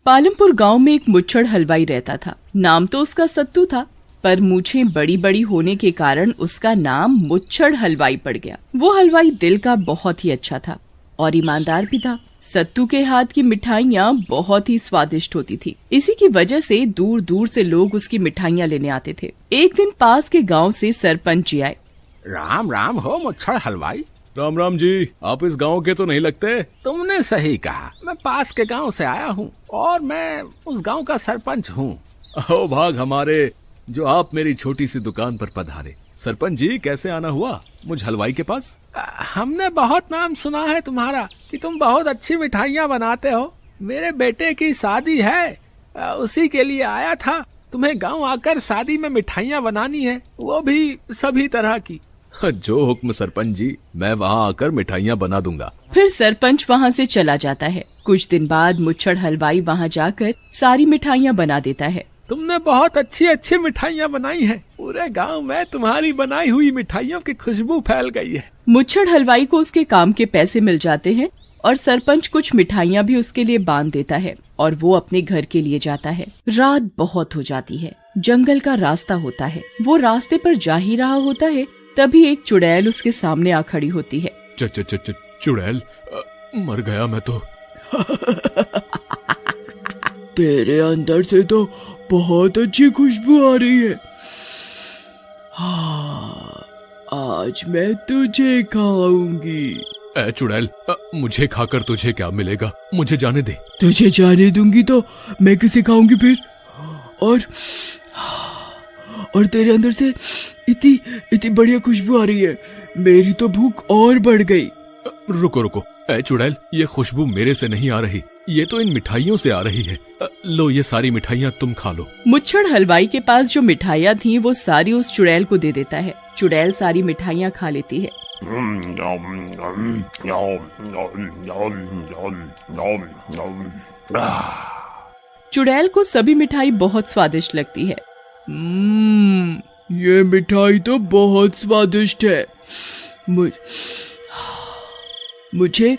पालमपुर गांव में एक मुच्छड़ हलवाई रहता था। नाम तो उसका सत्तू था, पर मूछें बड़ी बड़ी होने के कारण उसका नाम मुच्छड़ हलवाई पड़ गया। वो हलवाई दिल का बहुत ही अच्छा था और ईमानदार भी था। सत्तू के हाथ की मिठाइयाँ बहुत ही स्वादिष्ट होती थी। इसी की वजह से दूर दूर से लोग उसकी मिठाइयाँ लेने आते थे। एक दिन पास के गांव से सरपंच जी आए। राम राम हो मुच्छड़ हलवाई। राम राम जी, आप इस गांव के तो नहीं लगते। तुमने सही कहा, मैं पास के गांव से आया हूँ और मैं उस गांव का सरपंच हूँ। ओ भाग हमारे, जो आप मेरी छोटी सी दुकान पर पधारे। सरपंच जी, कैसे आना हुआ मुझ हलवाई के पास? हमने बहुत नाम सुना है तुम्हारा कि तुम बहुत अच्छी मिठाइयाँ बनाते हो। मेरे बेटे की शादी है, उसी के लिए आया था। तुम्हें गांव आकर शादी में मिठाइयाँ बनानी है, वो भी सभी तरह की। जो हुक्म सरपंच जी, मैं वहाँ आकर मिठाइयाँ बना दूंगा। फिर सरपंच वहाँ से चला जाता है। कुछ दिन बाद मुच्छड़ हलवाई वहाँ जाकर सारी मिठाइयाँ बना देता है। तुमने बहुत अच्छी अच्छी मिठाइयाँ बनाई हैं। पूरे गांव में तुम्हारी बनाई हुई मिठाइयों की खुशबू फैल गई है। मुच्छड़ हलवाई को उसके काम के पैसे मिल जाते हैं और सरपंच कुछ मिठाइयाँ भी उसके लिए बांध देता है और वो अपने घर के लिए जाता है। रात बहुत हो जाती है, जंगल का रास्ता होता है। वो रास्ते पर जा ही रहा होता है, तभी एक चुड़ैल उसके सामने आ खड़ी होती है। चुड़ैल, मर गया मैं तो। तेरे अंदर से तो बहुत अच्छी खुशबू आ रही है। हाँ, आज मैं तुझे खाऊंगी। ए चुड़ैल, मुझे खाकर तुझे क्या मिलेगा? मुझे जाने दे। तुझे जाने दूंगी तो मैं किसे खाऊंगी फिर? और तेरे अंदर से इतनी बढ़िया खुशबू आ रही है, मेरी तो भूख और बढ़ गई। रुको, ए चुड़ैल, ये खुशबू मेरे से नहीं आ रही, ये तो इन मिठाइयों से आ रही है। लो, ये सारी मिठाइयाँ तुम खा लो। मुच्छड़ हलवाई के पास जो मिठाइयाँ थीं, वो सारी उस चुड़ैल को दे देता है। चुड़ैल सारी मिठाइयाँ खा लेती है। चुड़ैल को सभी मिठाई बहुत स्वादिष्ट लगती है। ये मिठाई तो बहुत स्वादिष्ट है। मुझे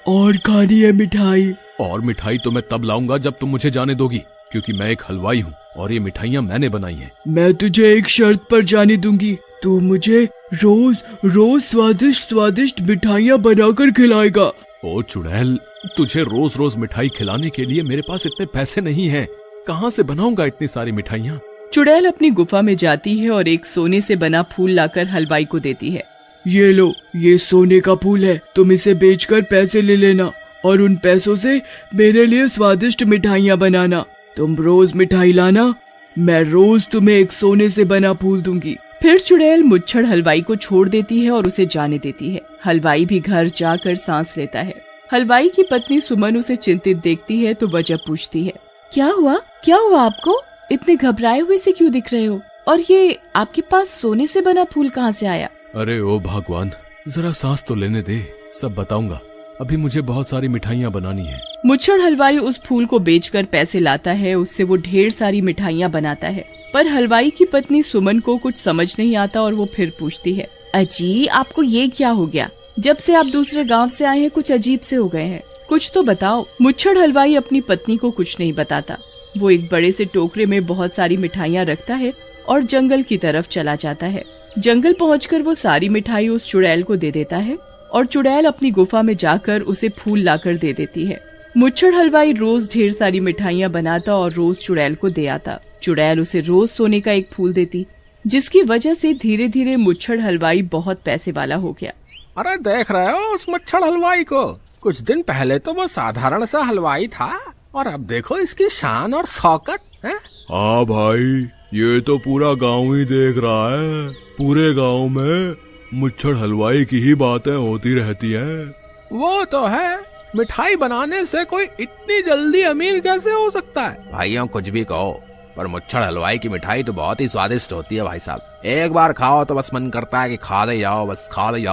और खानी है मिठाई। और मिठाई तो मैं तब लाऊंगा जब तुम मुझे जाने दोगी, क्योंकि मैं एक हलवाई हूँ और ये मिठाइयाँ मैंने बनाई हैं। मैं तुझे एक शर्त पर जाने दूंगी, तू मुझे रोज स्वादिष्ट मिठाइयाँ बनाकर खिलाएगा। ओ चुड़ैल, तुझे रोज रोज मिठाई खिलाने के लिए मेरे पास इतने पैसे नहीं हैं। कहाँ से बनाऊंगा इतनी सारी मिठाइयाँ? चुड़ैल अपनी गुफा में जाती है और एक सोने से बना फूल लाकर हलवाई को देती है। ये लो, ये सोने का फूल है, तुम इसे बेचकर पैसे ले लेना और उन पैसों से मेरे लिए स्वादिष्ट मिठाइयाँ बनाना। तुम रोज मिठाई लाना, मैं रोज तुम्हें एक सोने से बना फूल दूंगी। फिर चुड़ैल मुच्छड़ हलवाई को छोड़ देती है और उसे जाने देती है। हलवाई भी घर जाकर सांस लेता है। हलवाई की पत्नी सुमन उसे चिंतित देखती है तो वजह पूछती है। क्या हुआ आपको? इतने घबराए हुए से क्यों दिख रहे हो? और ये आपके पास सोने से बना फूल कहाँ से आया? अरे ओ भगवान, जरा सांस तो लेने दे, सब बताऊंगा। अभी मुझे बहुत सारी मिठाइयाँ बनानी है। मुच्छड़ हलवाई उस फूल को बेचकर पैसे लाता है, उससे वो ढेर सारी मिठाइयाँ बनाता है। पर हलवाई की पत्नी सुमन को कुछ समझ नहीं आता और वो फिर पूछती है, अजी आपको ये क्या हो गया? जब से आप दूसरे गांव से आए हैं कुछ अजीब से हो गए हैं, कुछ तो बताओ। मुच्छड़ हलवाई अपनी पत्नी को कुछ नहीं बताता। वो एक बड़े से टोकरे में बहुत सारी मिठाइयाँ रखता है और जंगल की तरफ चला जाता है। जंगल पहुंचकर वो सारी मिठाई उस चुड़ैल को दे देता है और चुड़ैल अपनी गुफा में जाकर उसे फूल लाकर दे देती है। मुच्छड़ हलवाई रोज ढेर सारी मिठाइयाँ बनाता और रोज चुड़ैल को दे आता। चुड़ैल उसे रोज सोने का एक फूल देती, जिसकी वजह से धीरे धीरे मुच्छड़ हलवाई बहुत पैसे वाला हो गया। अरे देख रहे हो उस मुच्छड़ हलवाई को? कुछ दिन पहले तो वो साधारण सा हलवाई था और अब देखो इसकी शान और शौकत है। हाँ भाई, ये तो पूरा गांव ही देख रहा है। पूरे गांव में मुच्छड़ हलवाई की ही बातें होती रहती हैं। वो तो है, मिठाई बनाने से कोई इतनी जल्दी अमीर कैसे हो सकता है? भाइयों कुछ भी कहो, पर मुच्छड़ हलवाई की मिठाई तो बहुत ही स्वादिष्ट होती है भाई साहब। एक बार खाओ तो बस मन करता है कि खा दे जाओ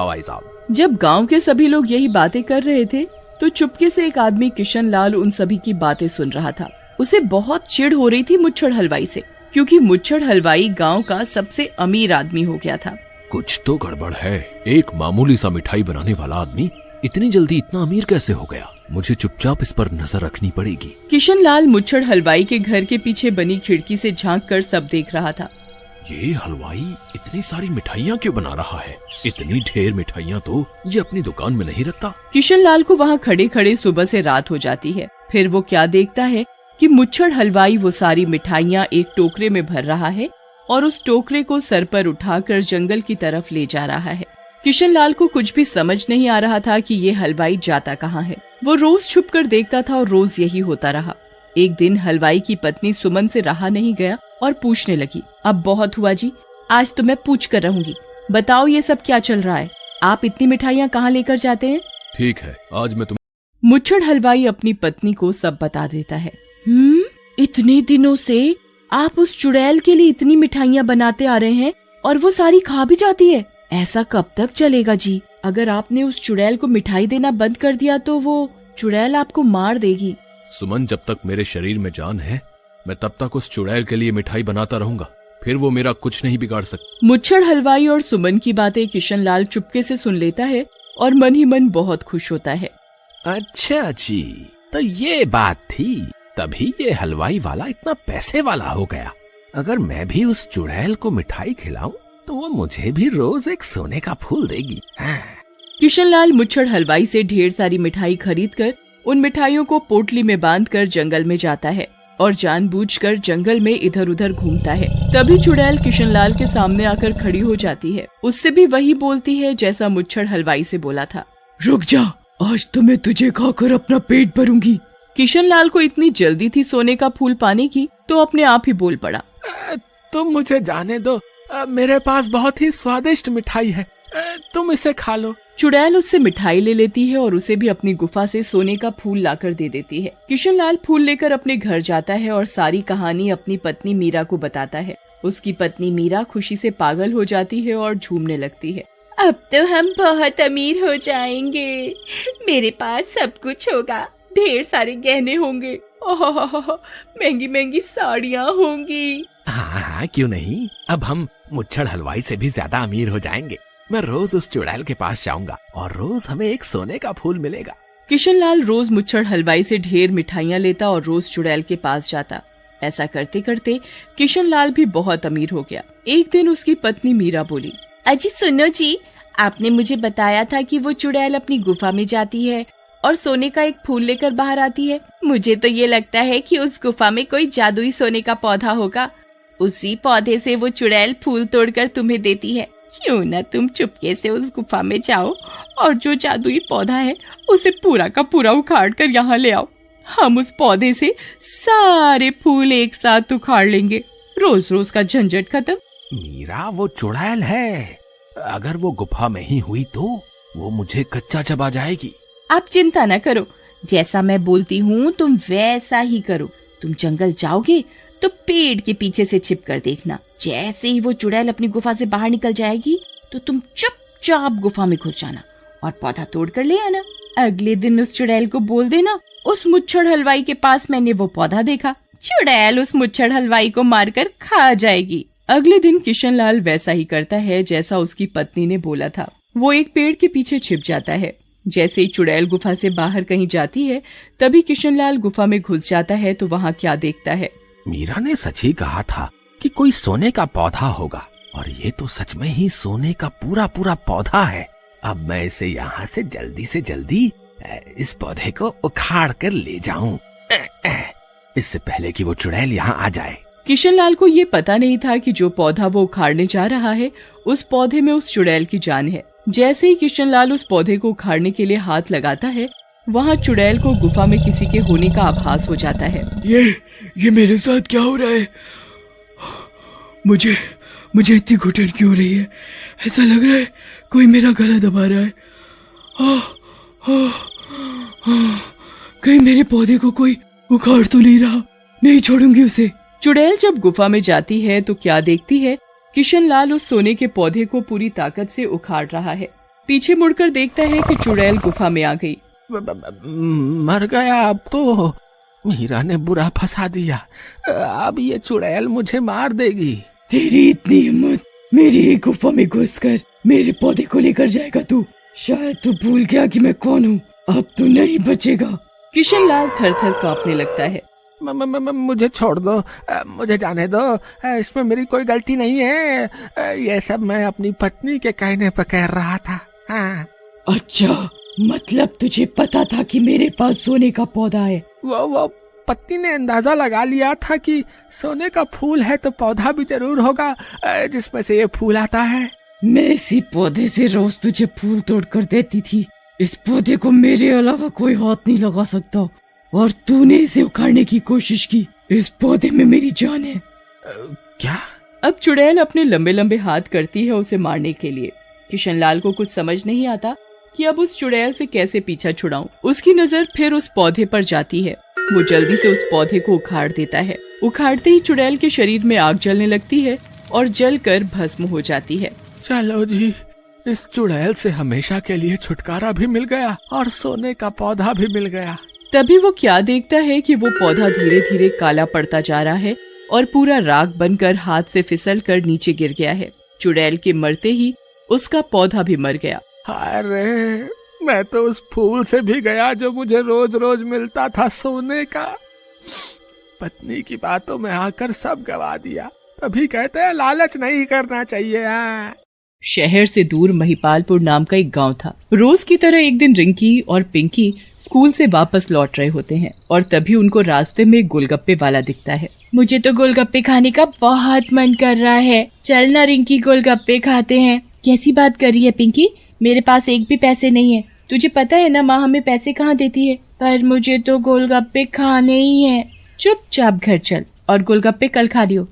भाई साहब। जब गांव के सभी लोग यही बातें कर रहे थे तो चुपके से एक आदमी किशन लाल उन सभी की बातें सुन रहा था। उसे बहुत चिढ़ हो रही थी मुच्छड़ हलवाई से, क्योंकि मुच्छड़ हलवाई गांव का सबसे अमीर आदमी हो गया था। कुछ तो गड़बड़ है, एक मामूली सा मिठाई बनाने वाला आदमी इतनी जल्दी इतना अमीर कैसे हो गया? मुझे चुपचाप इस पर नजर रखनी पड़ेगी। किशनलाल मुच्छड़ हलवाई के घर के पीछे बनी खिड़की से झांक कर सब देख रहा था। ये हलवाई इतनी सारी मिठाइयाँ क्यों बना रहा है? इतनी ढेर मिठाइयाँ तो ये अपनी दुकान में नहीं रखता। किशनलाल को वहाँ खड़े खड़े सुबह से रात हो जाती है। फिर वो क्या देखता है कि मुच्छड़ हलवाई वो सारी मिठाइयाँ एक टोकरे में भर रहा है और उस टोकरे को सर पर उठाकर जंगल की तरफ ले जा रहा है। किशनलाल को कुछ भी समझ नहीं आ रहा था कि ये हलवाई जाता कहाँ है। वो रोज छुपकर देखता था और रोज यही होता रहा। एक दिन हलवाई की पत्नी सुमन से रहा नहीं गया और पूछने लगी, अब बहुत हुआ जी, आज तो मैं पूछ कर रहूंगी। बताओ ये सब क्या चल रहा है? आप इतनी मिठाइयाँ कहाँ लेकर जाते हैं? ठीक है, आज मैं तुम। मुच्छड़ हलवाई अपनी पत्नी को सब बता देता है। इतने दिनों से आप उस चुड़ैल के लिए इतनी मिठाइयाँ बनाते आ रहे हैं और वो सारी खा भी जाती है। ऐसा कब तक चलेगा जी? अगर आपने उस चुड़ैल को मिठाई देना बंद कर दिया तो वो चुड़ैल आपको मार देगी। सुमन, जब तक मेरे शरीर में जान है मैं तब तक उस चुड़ैल के लिए मिठाई बनाता रहूंगा, फिर वो मेरा कुछ नहीं बिगाड़ सकती। मुच्छड़ हलवाई और सुमन की बातें किशनलाल चुपके से सुन लेता है और मन ही मन बहुत खुश होता है। अच्छा जी, तो ये बात थी, तभी ये हलवाई वाला इतना पैसे वाला हो गया। अगर मैं भी उस चुड़ैल को मिठाई खिलाऊं तो वो मुझे भी रोज एक सोने का फूल देगी। हाँ। किशनलाल मुच्छड़ हलवाई से ढेर सारी मिठाई खरीदकर उन मिठाइयों को पोटली में बांधकर जंगल में जाता है और जानबूझकर जंगल में इधर उधर घूमता है। तभी चुड़ैल किशनलाल के सामने आकर खड़ी हो जाती है। उससे भी वही बोलती है जैसा मुच्छड़ हलवाई से बोला था। रुक जा, आज तो मैं तुझे खाकर अपना पेट भरूंगी। किशनलाल को इतनी जल्दी थी सोने का फूल पाने की तो अपने आप ही बोल पड़ा, तुम मुझे जाने दो, मेरे पास बहुत ही स्वादिष्ट मिठाई है, तुम इसे खा लो। चुड़ैल उससे मिठाई ले लेती है और उसे भी अपनी गुफा से सोने का फूल लाकर दे देती है। किशनलाल फूल लेकर अपने घर जाता है और सारी कहानी अपनी पत्नी मीरा को बताता है। उसकी पत्नी मीरा खुशी से पागल हो जाती है और झूमने लगती है। अब तो हम बहुत अमीर हो जाएंगे, मेरे पास सब कुछ होगा, ढेर सारे गहने होंगे, महंगी महंगी साड़ियाँ होंगी। हाँ, क्यों नहीं, अब हम मुच्छड़ हलवाई से भी ज्यादा अमीर हो जाएंगे। मैं रोज उस चुड़ैल के पास जाऊंगा और रोज हमें एक सोने का फूल मिलेगा। किशनलाल रोज मुच्छड़ हलवाई से ढेर मिठाइयाँ लेता और रोज चुड़ैल के पास जाता। ऐसा करते करते किशनलाल भी बहुत अमीर हो गया। एक दिन उसकी पत्नी मीरा बोली, अजी सुनो जी, आपने मुझे बताया था कि वो चुड़ैल अपनी गुफा में जाती है और सोने का एक फूल लेकर बाहर आती है। मुझे तो ये लगता है कि उस गुफा में कोई जादुई सोने का पौधा होगा, उसी पौधे से वो चुड़ैल फूल तोड़कर तुम्हें देती है। क्यों न तुम चुपके से उस गुफा में जाओ और जो जादुई पौधा है उसे पूरा का पूरा उखाड़ कर यहाँ ले आओ। हम उस पौधे से सारे फूल एक साथ उखाड़ लेंगे, रोज रोज का झंझट खत्म। मीरा, वो चुड़ैल है, अगर वो गुफा में ही हुई तो वो मुझे कच्चा चबा जाएगी। आप चिंता न करो, जैसा मैं बोलती हूँ तुम वैसा ही करो। तुम जंगल जाओगे तो पेड़ के पीछे से छिप कर देखना। जैसे ही वो चुड़ैल अपनी गुफा से बाहर निकल जाएगी तो तुम चुपचाप गुफा में घुस जाना और पौधा तोड़ कर ले आना। अगले दिन उस चुड़ैल को बोल देना, उस मुच्छड़ हलवाई के पास मैंने वो पौधा देखा। चुड़ैल उस मुच्छड़ हलवाई को मारकर खा जाएगी। अगले दिन किशनलाल वैसा ही करता है जैसा उसकी पत्नी ने बोला था। वो एक पेड़ के पीछे छिप जाता है। जैसे ही चुड़ैल गुफा से बाहर कहीं जाती है तभी किशनलाल गुफा में घुस जाता है तो वहाँ क्या देखता है। मीरा ने सच ही कहा था कि कोई सोने का पौधा होगा और ये तो सच में ही सोने का पूरा पूरा पौधा है। अब मैं इसे यहाँ से जल्दी इस पौधे को उखाड़ कर ले जाऊं, इससे पहले कि वो चुड़ैल यहाँ आ जाए। किशनलाल को ये पता नहीं था कि जो पौधा वो उखाड़ने जा रहा है उस पौधे में उस चुड़ैल की जान है। जैसे ही किशनलाल उस पौधे को उखाड़ने के लिए हाथ लगाता है वहाँ चुड़ैल को गुफा में किसी के होने का आभास हो जाता है। ये मेरे साथ क्या हो रहा है? मुझे इतनी घुटन क्यों हो रही है? ऐसा लग रहा है कोई मेरा गला दबा रहा है। कहीं मेरे पौधे को कोई उखाड़ तो नहीं रहा? नहीं छोड़ूंगी उसे। चुड़ैल जब गुफा में जाती है तो क्या देखती है, किशनलाल उस सोने के पौधे को पूरी ताकत से उखाड़ रहा है। पीछे मुड़कर देखता है कि चुड़ैल गुफा में आ गई। मर गया अब तो, मीरा ने बुरा फंसा दिया, अब ये चुड़ैल मुझे मार देगी। तेरी इतनी हिम्मत, मेरी ही गुफा में घुसकर मेरे पौधे को लेकर जाएगा तू? शायद तू भूल गया कि मैं कौन हूँ। अब तो नहीं बचेगा। किशनलाल थर थर कांपने लगता है। मुझे छोड़ दो, मुझे जाने दो, इसमें मेरी कोई गलती नहीं है, ये सब मैं अपनी पत्नी के कहने पर कह रहा था। हाँ। अच्छा, मतलब तुझे पता था कि मेरे पास सोने का पौधा है? वो पत्नी ने अंदाजा लगा लिया था कि सोने का फूल है तो पौधा भी जरूर होगा जिसमें से ये फूल आता है। मैं इसी पौधे से रोज तुझे फूल तोड़ कर देती थी। इस पौधे को मेरे अलावा कोई हाथ नहीं लगा सकता, और तूने इसे उखाड़ने की कोशिश की। इस पौधे में मेरी जान है। क्या? अब चुड़ैल अपने लंबे लंबे हाथ करती है उसे मारने के लिए। किशनलाल को कुछ समझ नहीं आता कि अब उस चुड़ैल से कैसे पीछा छुड़ाऊं। उसकी नजर फिर उस पौधे पर जाती है। वो जल्दी से उस पौधे को उखाड़ देता है। उखाड़ते ही चुड़ैल के शरीर में आग जलने लगती है और जलकर भस्म हो जाती है। चलो जी, इस चुड़ैल से हमेशा के लिए छुटकारा भी मिल गया और सोने का पौधा भी मिल गया। तभी वो क्या देखता है कि वो पौधा धीरे धीरे काला पड़ता जा रहा है और पूरा राख बनकर हाथ से फिसल कर नीचे गिर गया है। चुड़ैल के मरते ही उसका पौधा भी मर गया। अरे, मैं तो उस फूल से भी गया जो मुझे रोज रोज मिलता था सोने का। पत्नी की बातों में आकर सब गवा दिया। तभी कहते हैं लालच नहीं करना चाहिए। शहर से दूर महिपालपुर नाम का एक गांव था। रोज की तरह एक दिन रिंकी और पिंकी स्कूल से वापस लौट रहे होते हैं और तभी उनको रास्ते में गोलगप्पे वाला दिखता है। मुझे तो गोलगप्पे खाने का बहुत मन कर रहा है, चल ना रिंकी गोलगप्पे खाते हैं। कैसी बात कर रही है पिंकी, मेरे पास एक भी पैसे नहीं है। तुझे पता है ना माँ हमें पैसे कहाँ देती है। पर मुझे तो गोलगप्पे खाने ही है। चुपचाप घर चल और गोलगप्पे कल खा लियो।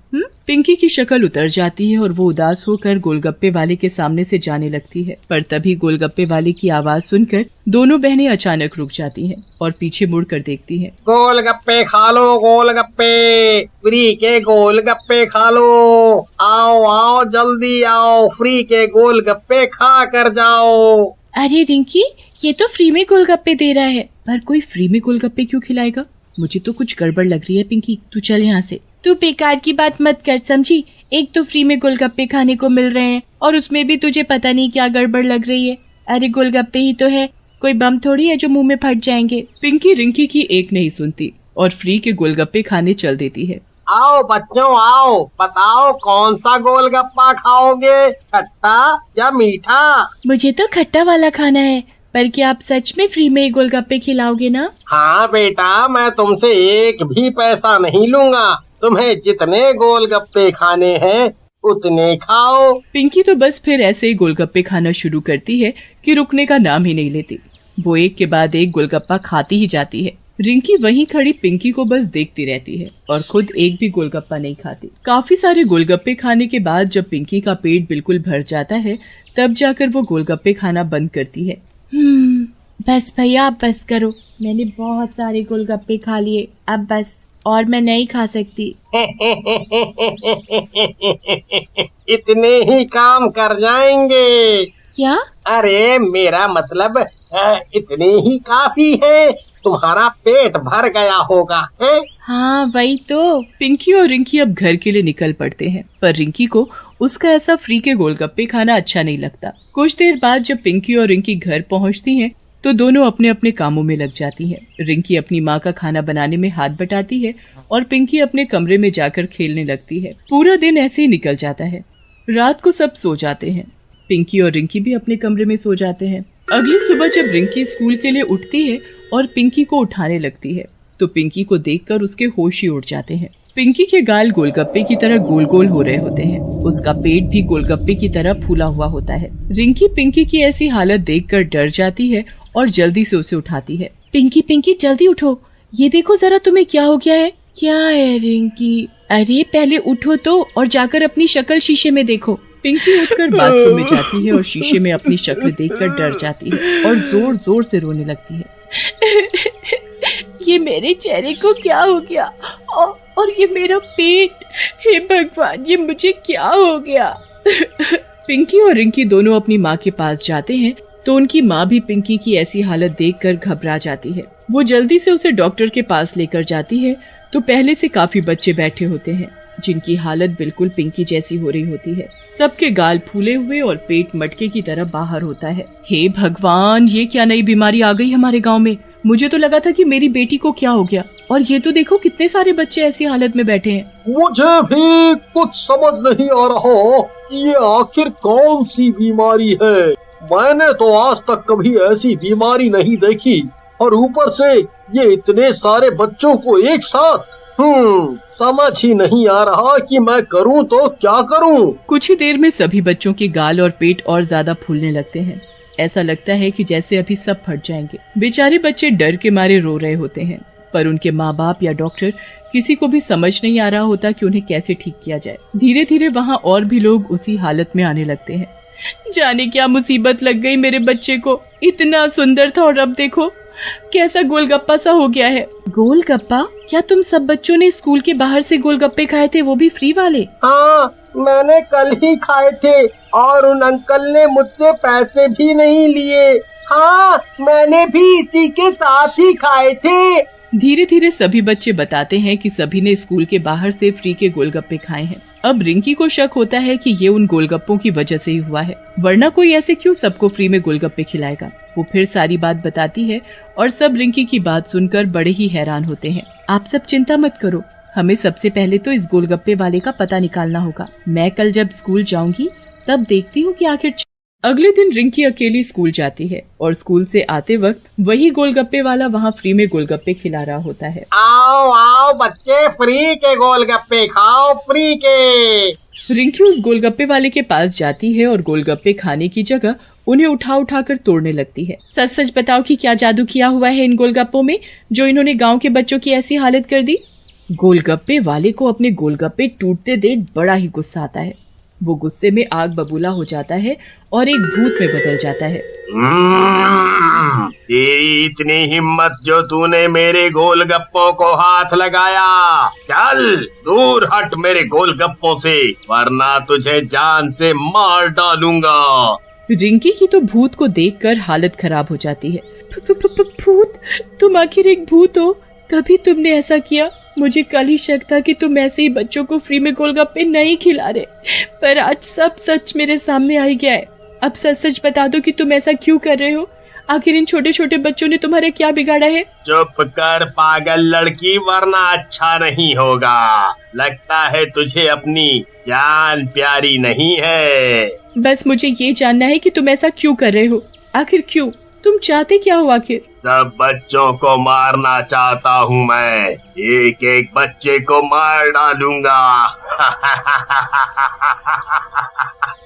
पिंकी की शक्ल उतर जाती है और वो उदास होकर गोलगप्पे वाले के सामने से जाने लगती है। पर तभी गोलगप्पे वाले की आवाज सुनकर दोनों बहनें अचानक रुक जाती हैं और पीछे मुड़कर देखती हैं। गोलगप्पे खा लो, गोलगप्पे फ्री के गोलगप्पे खा लो। आओ आओ जल्दी आओ, फ्री के गोलगप्पे खा कर जाओ। अरे रिंकी, ये तो फ्री में गोलगप्पे दे रहा है। पर कोई फ्री में गोलगप्पे क्यों खिलाएगा? मुझे तो कुछ गड़बड़ लग रही है। पिंकी तू चल यहाँ से। तू बेकार की बात मत कर समझी। एक तो फ्री में गोलगप्पे खाने को मिल रहे हैं और उसमें भी तुझे पता नहीं क्या गड़बड़ लग रही है। अरे गोलगप्पे ही तो है, कोई बम थोड़ी है जो मुंह में फट जाएंगे। पिंकी रिंकी की एक नहीं सुनती और फ्री के गोलगप्पे खाने चल देती है। आओ बच्चों आओ, बताओ कौन सा गोलगप्पा खाओगे, खट्टा या मीठा? मुझे तो खट्टा वाला खाना है। पर क्या आप सच में फ्री में गोलगप्पे खिलाओगे ना? हाँ बेटा, मैं तुमसे एक भी पैसा नहीं लूंगा। तुम्हें जितने गोलगप्पे खाने हैं उतने खाओ। पिंकी तो बस फिर ऐसे ही गोलगप्पे खाना शुरू करती है कि रुकने का नाम ही नहीं लेती। वो एक के बाद एक गोलगप्पा खाती ही जाती है। रिंकी वहीं खड़ी पिंकी को बस देखती रहती है और खुद एक भी गोलगप्पा नहीं खाती। काफी सारे गोलगप्पे खाने के बाद जब पिंकी का पेट बिल्कुल भर जाता है तब जाकर वो गोलगप्पे खाना बंद करती है। बस भैया आप बस करो, मैंने बहुत सारे गोलगप्पे खा लिए, अब बस, और मैं नहीं खा सकती। इतने ही काम कर जाएंगे क्या? अरे मेरा मतलब इतने ही काफी है, तुम्हारा पेट भर गया होगा है? हाँ वही तो। पिंकी और रिंकी अब घर के लिए निकल पड़ते हैं, पर रिंकी को उसका ऐसा फ्री के गोलगप्पे खाना अच्छा नहीं लगता। कुछ देर बाद जब पिंकी और रिंकी घर पहुंचती हैं, तो दोनों अपने अपने कामों में लग जाती हैं। रिंकी अपनी माँ का खाना बनाने में हाथ बटाती है और पिंकी अपने कमरे में जाकर खेलने लगती है। पूरा दिन ऐसे ही निकल जाता है। रात को सब सो जाते हैं। पिंकी और रिंकी भी अपने कमरे में सो जाते हैं। अगली सुबह जब रिंकी स्कूल के लिए उठती है और पिंकी को उठाने लगती है तो पिंकी को देखकर उसके होश ही उड़ जाते हैं। पिंकी के गाल गोलगप्पे की तरह गोल गोल हो रहे होते हैं। उसका पेट भी गोलगप्पे की तरह फूला हुआ होता है। रिंकी पिंकी की ऐसी हालत देखकर डर जाती है और जल्दी से उसे उठाती है। पिंकी पिंकी जल्दी उठो, ये देखो जरा तुम्हें क्या हो गया है। क्या है रिंकी? अरे पहले उठो तो और जाकर अपनी शक्ल शीशे में देखो। पिंकी उठकर बाथरूम में जाती है और शीशे में अपनी शक्ल देखकर डर जाती है और जोर जोर से रोने लगती है। ये मेरे चेहरे को क्या हो गया और ये मेरा पेट, हे भगवान ये मुझे क्या हो गया। पिंकी और रिंकी दोनों अपनी माँ के पास जाते हैं तो उनकी माँ भी पिंकी की ऐसी हालत देखकर घबरा जाती है। वो जल्दी से उसे डॉक्टर के पास लेकर जाती है तो पहले से काफी बच्चे बैठे होते हैं। जिनकी हालत बिल्कुल पिंकी जैसी हो रही होती है। सबके गाल फूले हुए और पेट मटके की तरह बाहर होता है। हे भगवान, ये क्या नई बीमारी आ गई हमारे गांव में। मुझे तो लगा था कि मेरी बेटी को क्या हो गया, और ये तो देखो कितने सारे बच्चे ऐसी हालत में बैठे हैं। मुझे भी कुछ समझ नहीं आ रहा कि ये आखिर कौन सी बीमारी है। मैंने तो आज तक कभी ऐसी बीमारी नहीं देखी, और ऊपर से ये इतने सारे बच्चों को एक साथ। समझ ही नहीं आ रहा कि मैं करूं तो क्या करूं। कुछ ही देर में सभी बच्चों के गाल और पेट और ज्यादा फूलने लगते हैं। ऐसा लगता है कि जैसे अभी सब फट जाएंगे। बेचारे बच्चे डर के मारे रो रहे होते हैं, पर उनके माँ बाप या डॉक्टर किसी को भी समझ नहीं आ रहा होता कि उन्हें कैसे ठीक किया जाए। धीरे धीरे वहाँ और भी लोग उसी हालत में आने लगते हैं। जाने क्या मुसीबत लग गई मेरे बच्चे को, इतना सुंदर था और अब देखो कैसा गोलगप्पा सा हो गया है। गोलगप्पा? क्या तुम सब बच्चों ने स्कूल के बाहर से गोलगप्पे खाए थे, वो भी फ्री वाले? हाँ, मैंने कल ही खाए थे और उन अंकल ने मुझसे पैसे भी नहीं लिए। हाँ, मैंने भी इसी के साथ ही खाए थे। धीरे धीरे सभी बच्चे बताते हैं कि सभी ने स्कूल के बाहर से फ्री के गोलगप्पे खाए हैं। अब रिंकी को शक होता है कि ये उन गोलगप्पों की वजह से ही हुआ है, वरना कोई ऐसे क्यों सबको फ्री में गोलगप्पे खिलाएगा। वो फिर सारी बात बताती है और सब रिंकी की बात सुनकर बड़े ही हैरान होते हैं। आप सब चिंता मत करो, हमें सबसे पहले तो इस गोलगप्पे वाले का पता निकालना होगा। मैं कल जब स्कूल जाऊंगी तब देखती हूँ कि आखिर। अगले दिन रिंकी अकेली स्कूल जाती है और स्कूल से आते वक्त वही गोलगप्पे वाला वहाँ फ्री में गोलगप्पे खिला रहा होता है। आओ आओ बच्चे, फ्री के गोलगप्पे खाओ, फ्री के। रिंकी उस गोलगप्पे वाले के पास जाती है और गोलगप्पे खाने की जगह उन्हें उठा उठा कर तोड़ने लगती है। सच सच बताओ कि क्या जादू किया हुआ है इन गोलगप्पों में, जो इन्होंने गाँव के बच्चों की ऐसी हालत कर दी। गोलगप्पे वाले को अपने गोलगप्पे टूटते देख बड़ा ही गुस्सा आता है। वो गुस्से में आग बबूला हो जाता है और एक भूत में बदल जाता है। तेरी इतनी हिम्मत जो तूने मेरे गोलगप्पों को हाथ लगाया, चल दूर हट मेरे गोलगप्पों से, वरना तुझे जान से मार डालूंगा। रिंकी की तो भूत को देखकर हालत खराब हो जाती है। भूत? तुम आखिर एक भूत हो, तभी तुमने ऐसा किया। मुझे कल ही शक था कि तुम ऐसे ही बच्चों को फ्री में गोलगप्पे नहीं खिला रहे, पर आज सब सच मेरे सामने आ गया है। अब सच सच बता दो कि तुम ऐसा क्यों कर रहे हो। आखिर इन छोटे छोटे बच्चों ने तुम्हारे क्या बिगाड़ा है। चुप कर पागल लड़की, वरना अच्छा नहीं होगा। लगता है तुझे अपनी जान प्यारी नहीं है। बस मुझे ये जानना है कि तुम ऐसा क्यों कर रहे हो। आखिर क्यों? तुम चाहते क्या हो आखिर? सब बच्चों को मारना चाहता हूँ मैं, एक एक बच्चे को मार डालूंगा।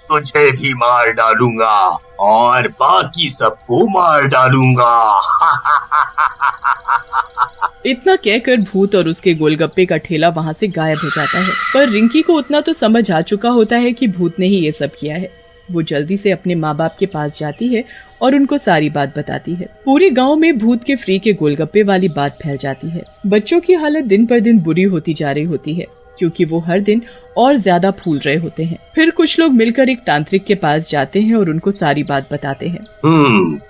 तुझे भी मार डालूंगा और बाकी सबको मार डालूंगा। इतना कहकर भूत और उसके गोलगप्पे का ठेला वहाँ से गायब हो जाता है। पर रिंकी को उतना तो समझ आ चुका होता है कि भूत ने ही ये सब किया है। वो जल्दी से अपने माँ बाप के पास जाती है और उनको सारी बात बताती है। पूरे गांव में भूत के फ्री के गोलगप्पे वाली बात फैल जाती है। बच्चों की हालत दिन पर दिन बुरी होती जा रही होती है, क्योंकि वो हर दिन और ज्यादा फूल रहे होते हैं। फिर कुछ लोग मिलकर एक तांत्रिक के पास जाते हैं और उनको सारी बात बताते हैं।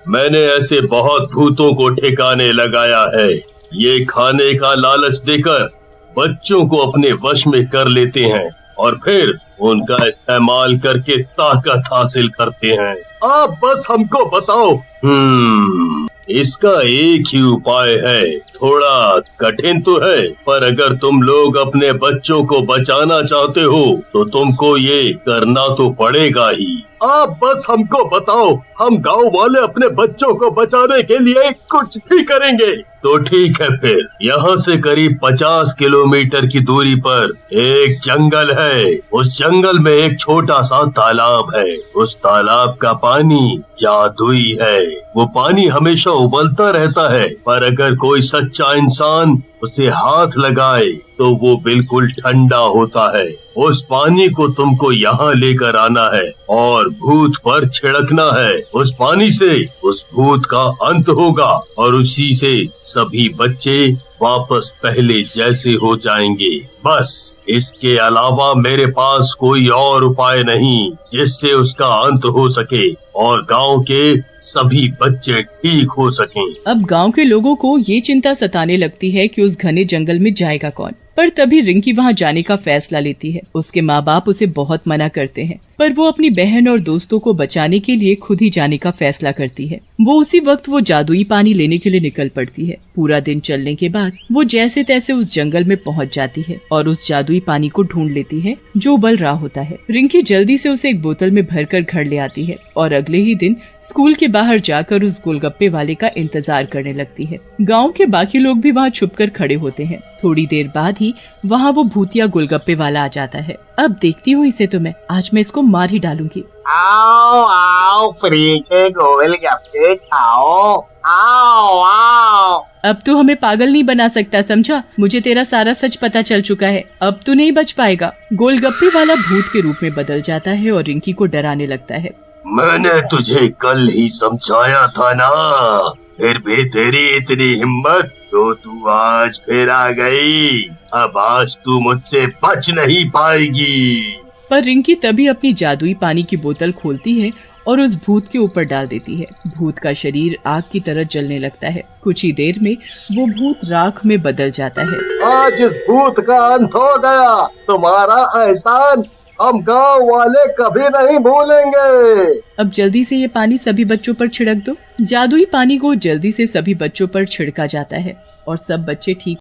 मैंने ऐसे बहुत भूतों को ठिकाने लगाया है। ये खाने का लालच देकर बच्चों को अपने वश में कर लेते हैं और फिर उनका इस्तेमाल करके ताकत हासिल करते हैं। आप बस हमको बताओ। इसका एक ही उपाय है, थोड़ा कठिन तो है, पर अगर तुम लोग अपने बच्चों को बचाना चाहते हो तो तुमको ये करना तो पड़ेगा ही। आप बस हमको बताओ, हम गांव वाले अपने बच्चों को बचाने के लिए कुछ भी करेंगे। तो ठीक है, फिर यहाँ से करीब 50 किलोमीटर की दूरी पर एक जंगल है। उस जंगल में एक छोटा सा तालाब है। उस तालाब का पानी जादुई है। वो पानी हमेशा उबलता रहता है, पर अगर कोई सच्चा इंसान उसे हाथ लगाए तो वो बिल्कुल ठंडा होता है। उस पानी को तुमको यहाँ लेकर आना है और भूत पर छिड़कना है। उस पानी से उस भूत का अंत होगा और उसी से सभी बच्चे वापस पहले जैसे हो जाएंगे। बस इसके अलावा मेरे पास कोई और उपाय नहीं जिससे उसका अंत हो सके और गांव के सभी बच्चे ठीक हो सकें। अब गांव के लोगों को ये चिंता सताने लगती है कि उस घने जंगल में जाएगा कौन। पर तभी रिंकी वहाँ जाने का फैसला लेती है। उसके माँ बाप उसे बहुत मना करते हैं, पर वो अपनी बहन और दोस्तों को बचाने के लिए खुद ही जाने का फैसला करती है। वो उसी वक्त वो जादुई पानी लेने के लिए निकल पड़ती है। पूरा दिन चलने के बाद वो जैसे तैसे उस जंगल में पहुंच जाती है और उस जादुई पानी को ढूंढ लेती है जो उबल रहा होता है। रिंकी जल्दी से उसे एक बोतल में भरकर घर ले आती है और अगले ही दिन स्कूल के बाहर जाकर उस गोलगप्पे वाले का इंतजार करने लगती है। गांव के बाकी लोग भी वहाँ छुपकर खड़े होते हैं। थोड़ी देर बाद ही वहाँ वो भूतिया गोलगप्पे वाला आ जाता है। अब देखती हूँ इसे तो आज मैं इसको मार ही डालूंगी। आओ आओ फ्री के गोलगप्पे खाओ, आओ आओ। अब तू हमें पागल नहीं बना सकता, समझा? मुझे तेरा सारा सच पता चल चुका है, अब तू नहीं बच पाएगा। गोलगप्पे वाला भूत के रूप में बदल जाता है और रिंकी को डराने लगता है। मैंने तुझे कल ही समझाया था ना, फिर भी तेरी इतनी हिम्मत तो तू आज फिर आ गई। अब आज तू मुझसे बच नहीं पाएगी। पर रिंकी तभी अपनी जादुई पानी की बोतल खोलती है और उस भूत के ऊपर डाल देती है। भूत का शरीर आग की तरह जलने लगता है। कुछ ही देर में वो भूत राख में बदल जाता है। आज इस भूत का अंत हो गया। तुम्हारा एहसान हम गांव वाले कभी नहीं भूलेंगे। अब जल्दी से ये पानी सभी बच्चों पर छिड़क दो। जादुई पानी को जल्दी से सभी बच्चों पर छिड़का जाता है और सब बच्चे ठीक